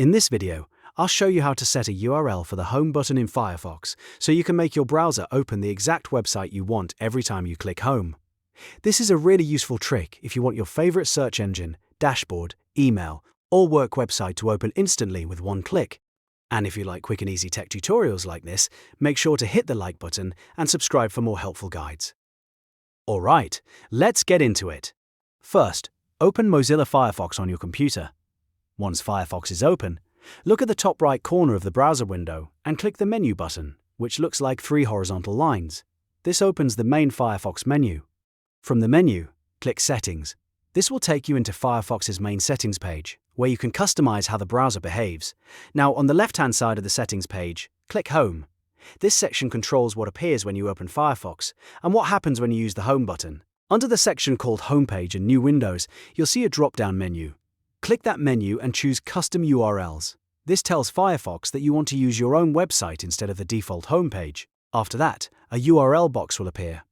In this video, I'll show you how to set a URL for the home button in Firefox so you can make your browser open the exact website you want every time you click home. This is a really useful trick if you want your favorite search engine, dashboard, email, or work website to open instantly with one click. And if you like quick and easy tech tutorials like this, make sure to hit the like button and subscribe for more helpful guides. Alright, let's get into it. First, open Mozilla Firefox on your computer. Once Firefox is open, look at the top right corner of the browser window and click the menu button, which looks like 3 horizontal lines. This opens the main Firefox menu. From the menu, click Settings. This will take you into Firefox's main settings page, where you can customize how the browser behaves. Now, on the left-hand side of the settings page, click Home. This section controls what appears when you open Firefox and what happens when you use the Home button. Under the section called Homepage and New Windows, you'll see a drop-down menu. Click that menu and choose Custom URLs. This tells Firefox that you want to use your own website instead of the default homepage. After that, a URL box will appear.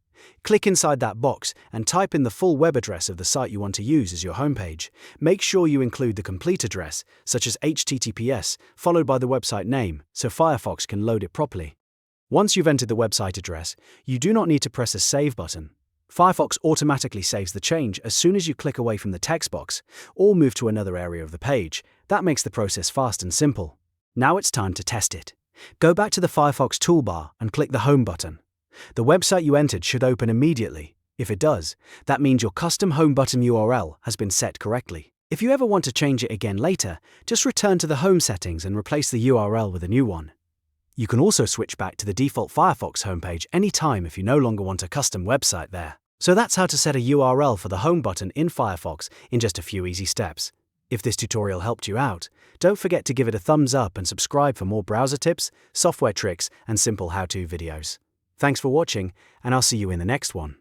Click inside that box and type in the full web address of the site you want to use as your homepage. Make sure you include the complete address, such as HTTPS, followed by the website name, so Firefox can load it properly. Once you've entered the website address, you do not need to press a Save button. Firefox automatically saves the change as soon as you click away from the text box or move to another area of the page. That makes the process fast and simple. Now it's time to test it. Go back to the Firefox toolbar and click the Home button. The website you entered should open immediately. If it does, that means your custom home button URL has been set correctly. If you ever want to change it again later, just return to the home settings and replace the URL with a new one. You can also switch back to the default Firefox homepage anytime if you no longer want a custom website there. So that's how to set a URL for the home button in Firefox in just a few easy steps. If this tutorial helped you out, don't forget to give it a thumbs up and subscribe for more browser tips, software tricks, and simple how-to videos. Thanks for watching, and I'll see you in the next one.